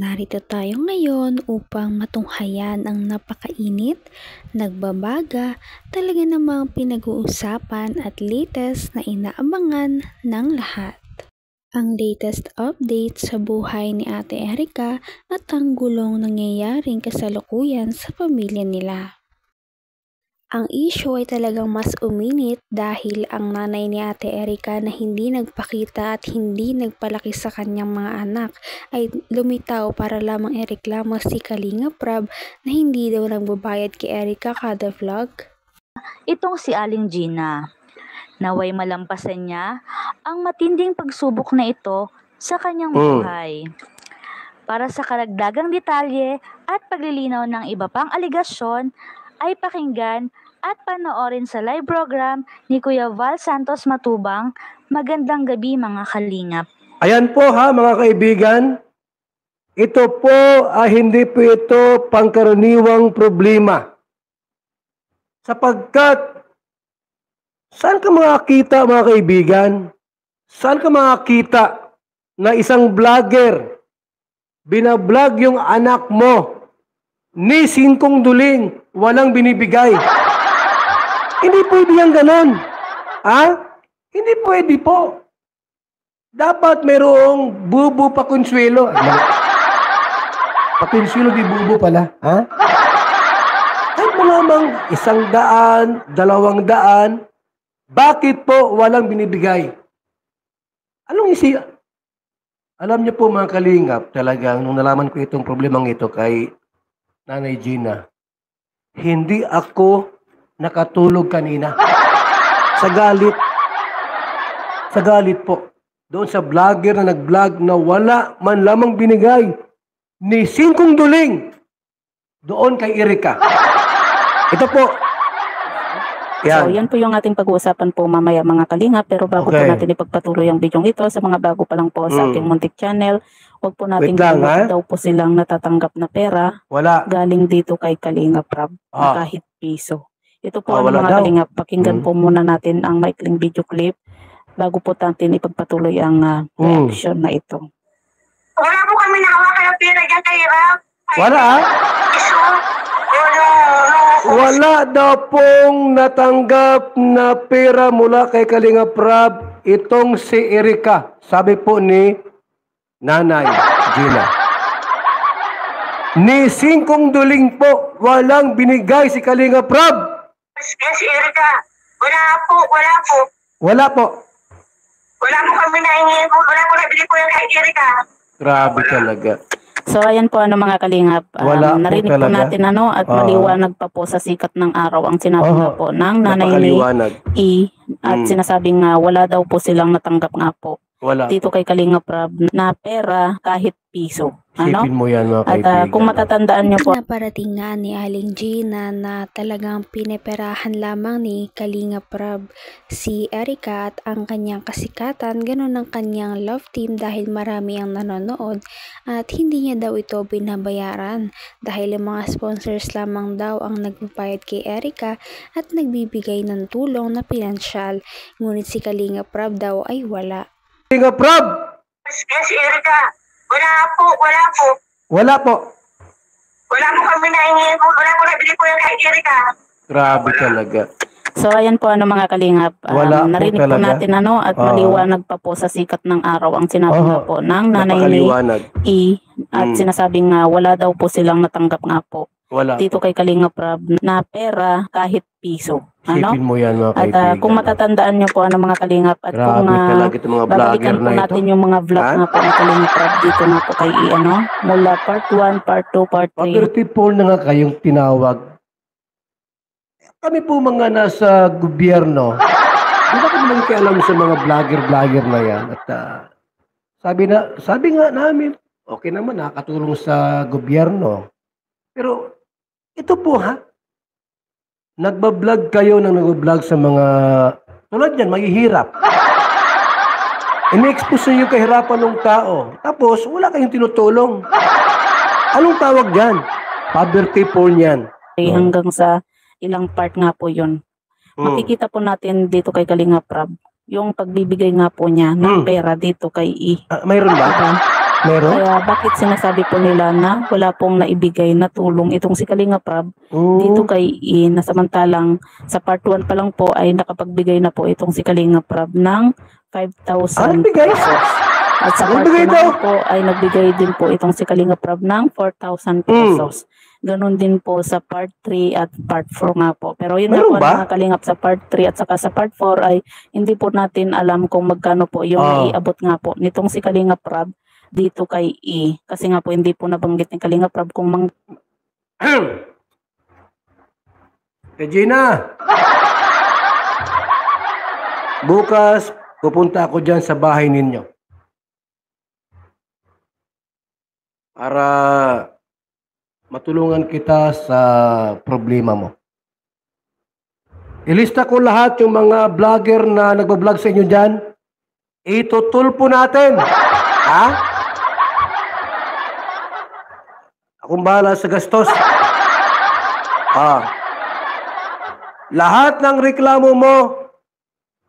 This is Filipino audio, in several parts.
Narito tayo ngayon upang matunghayan ang napakainit, nagbabaga, talaga namang pinag-uusapan at latest na inaabangan ng lahat. Ang latest update sa buhay ni Ate Erica at ang gulong nangyayaring kasalukuyan sa pamilya nila. Ang issue ay talagang mas uminit dahil ang nanay ni Ate Erica na hindi nagpakita at hindi nagpalaki sa kanyang mga anak ay lumitaw para lamang ireklamo si Kalinga Prab na hindi daw nagbabayad kay Erica kada vlog. Itong si Aling Gina, naway malampasan niya ang matinding pagsubok na ito sa kanyang buhay. Para sa karagdagang detalye at paglilinaw ng iba pang aligasyon, ay pakinggan at panoorin sa live program ni Kuya Val Santos Matubang. Magandang gabi mga kalingap. Ayan po ha mga kaibigan, ito po hindi po ito pangkaraniwang problema. Sapagkat, saan ka makakita mga kaibigan? Saan ka makakita na isang vlogger, binablog yung anak mo, ni singkong duling, walang binibigay? Hindi pwede yan ganon. Ha? Hindi pwede po. Dapat mayroong bubo pa konsuelo. Pakonsuelo di bubo pala. Ha? Kahit mo lamang 100, 200, bakit po walang binibigay? Anong isi? Alam niyo po mga kalingap, talagang nung nalaman ko itong problemang ito kay Nanay Gina, hindi ako nakatulog kanina. Sa galit. Sa galit po. Doon sa vlogger na nag-vlog na wala man lamang binigay ni singkong duling doon kay Erica. Ito po. Yan. So, yan po yung ating pag-uusapan po mamaya mga kalinga. Pero bago po natin ipagpatuloy ang video ito, sa mga bago pa lang po sa ating muntik channel, huwag po natin daw po silang natatanggap na pera. Wala. Galing dito kay Kalinga Prab na kahit piso. Ito po ang mga kalinga. Pakinggan po muna natin ang maikling video clip bago po natin ipagpatuloy ang reaction na ito. Wala po kami nahawakan ng pera dyan kay Rab. Wala Wala daw pong natanggap na pera mula kay Kalinga Prab itong si Erica. Sabi po ni Nanay Gina. Ni singkong duling po, walang binigay si Kalinga Prab. Si Erica, wala po. Wala po. Wala po kami nahingi. Wala po nabili po yung kay Erica. Grabe talaga. So ayan po mga kalingap, narinig po natin at maliwanag pa po sa sikat ng araw ang sinabi nga po ng nanay ni E at sinasabing nga wala daw po silang natanggap nga po dito kay Kalinga Prab na pera kahit piso. Sipin mo yan mga kaibigan. At kung matatandaan nyo po, naparating nga ni Aling Gina na talagang pineperahan lamang ni Kalinga Prab si Erica at ang kanyang kasikatan, ganun ang kanyang love team dahil marami ang nanonood at hindi niya daw ito binabayaran dahil yung mga sponsors lamang daw ang nagbabayad kay Erica at nagbibigay ng tulong na pinansyal, ngunit si Kalinga Prab daw ay wala. Kalinga Prab! Si Erica, wala po. Wala po. Wala po kami nahingi. Wala po nabili po yung kay Erica. Grabe talaga. So ayan po mga kalingap, narinig po natin at maliwanag pa po sa sikat ng araw ang sinabi nga po ng nanay ni E at sinasabing nga wala daw po silang natanggap nga po dito kay Kalinga Prab na pera kahit piso. Sipin mo yan mga kaibigan. At kung matatandaan nyo po mga kalingap at kung babalikan po natin yung mga vlog nga po ng Kalinga Prab dito na po kay E mula part 1, part 2, part 3. Pag-30 na nga kayong tinawag. Kami po mga nasa gobyerno, di ba kami nagkialam sa mga vlogger na yan? At sabi nga namin, okay naman, nakakatulong sa gobyerno. Pero ito po nagbablog kayo ng nagbablog sa mga, tulad yan, mahihirap. Ini-expose nyo yung kahirapan ng tao. Tapos, wala kayong tinutulong. Anong tawag dyan? Poverty porn yan. Hanggang sa ilang part nga po yun. Makikita po natin dito kay Kalinga Prab yung pagbibigay nga po niya ng pera dito kay E. Mayroon ba? Meron? Kaya bakit sinasabi po nila na wala pong naibigay na tulong itong si Kalinga Prab dito kay na samantalang sa part 1 pa lang po ay nakapagbigay na po itong si Kalinga Prab ng 5,000 pesos. At sa part 2 naman po ay nagbigay din po itong si Kalinga Prab ng 4,000 pesos. Ganon din po sa part 3 at part 4 nga po. Pero yun nga po mga kalingap, sa part 3 at saka sa part 4 ay hindi po natin alam kung magkano po yung iabot nga po nitong si Kalinga Prab dito kay Kasi nga po hindi po nabanggit ni Kalinga Prab kung Gina, bukas pupunta ako dyan sa bahay ninyo para matulungan kita sa problema mo. Ilista ko lahat yung mga vlogger na nagbablog sa inyo dyan. Itutulpo natin. Ha? Akong bahala sa gastos. Lahat ng reklamo mo,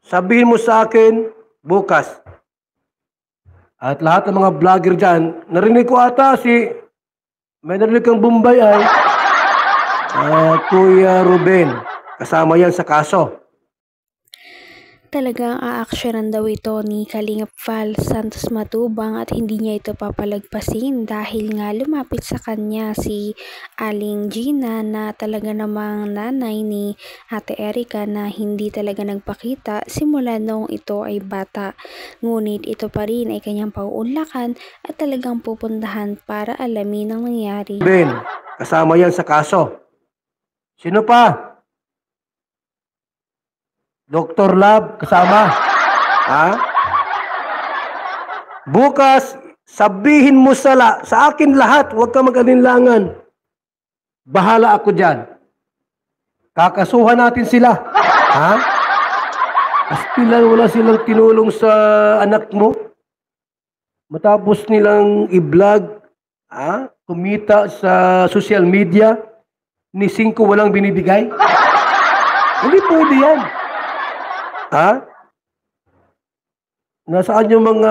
sabihin mo sa akin bukas. At lahat ng mga vlogger dyan, narinig ko ata may narinig kang Bombay ay Kuya Ruben. Kasama yan sa kaso. Talagang aaksyonan daw ito ni Kalingap Val Santos Matubang at hindi niya ito papalagpasin dahil nga lumapit sa kanya si Aling Gina na talaga namang nanay ni Ate Erica na hindi talaga nagpakita simula noong ito ay bata. Ngunit ito pa rin ay kanyang pauunlakan at talagang pupuntahan para alamin ang nangyari. Ben, kasama yan sa kaso. Sino pa? Dr. Love, kasama. Ha? Bukas, sabihin mo sa akin lahat, huwag ka mag-alinlangan. Bahala ako dyan. Kakasuhan natin sila. Ha? Astilan, wala silang tinulong sa anak mo. Matapos nilang i-vlog, kumita sa social media, ni 5 walang binibigay. Hindi pwede yan. Ha? Nasaan yung mga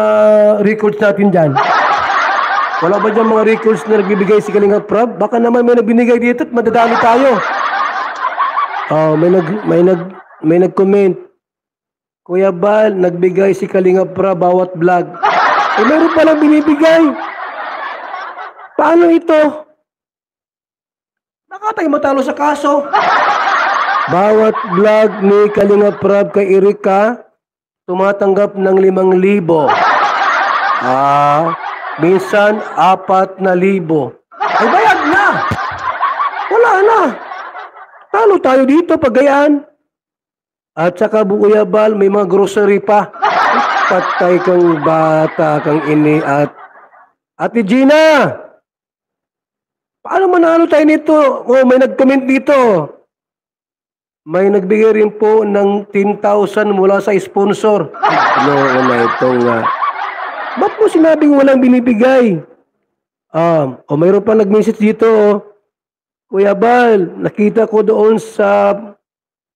records natin dyan? Wala ba dyan mga records na nagbibigay si Kalinga Prab? Baka naman may nagbinigay dito at madadali tayo. May nag-comment. Kuya Bal, nagbigay si Kalinga Prab bawat vlog. Meron palang binibigay. Paano ito? Baka tayo matalo sa kaso. Bawat vlog ni Kalinga Prab kay Erica, tumatanggap ng 5,000. Minsan 4,000. Ay bayad na! Wala na! Talo tayo dito pagayaan. At saka Kuya Bal, may mga grocery pa. Patay kang bata, kang ini at Ate Gina! Paano manalo tayo nito? May nag-comment dito. May nagbigay rin po ng 10,000 mula sa sponsor. Ba't mo sinabing walang binibigay? Mayroon pa nag-message dito. Kuya Bal, nakita ko doon sa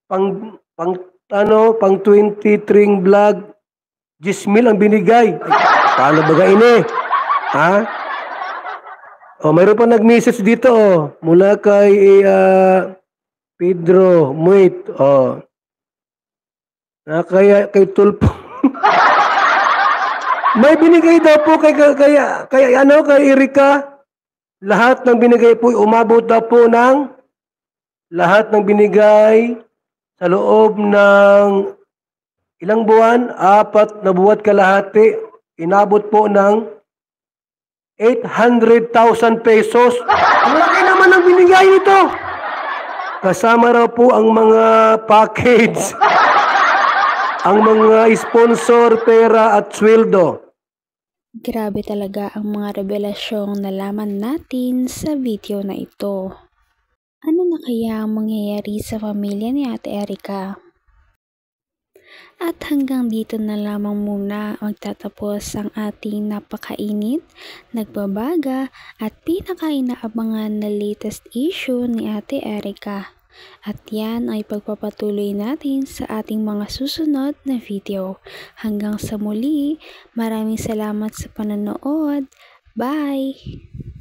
pang 23 vlog, 10,000 ang binigay. Paano ba ini? Mayroon pa nag-message dito mula kay Pedro Muit, kaya kay Tulpo. May binigay daw po kay Erica. Lahat ng binigay po, umabot daw po ng lahat ng binigay sa loob ng ilang buwan, 4 na buwan kalahati, inabot po ng 800,000 pesos. Ang laki naman ang binigay nito. Kasama raw po ang mga package, ang mga sponsor, pera at sweldo. Grabe talaga ang mga revelasyong nalaman natin sa video na ito. Ano na kaya ang mangyayari sa pamilya ni Ate Erica? At hanggang dito na lamang muna magtatapos ang ating napakainit, nagbabaga at pinakainaabangan na latest issue ni Ate Erica. At yan ay pagpapatuloy natin sa ating mga susunod na video. Hanggang sa muli, maraming salamat sa panonood. Bye!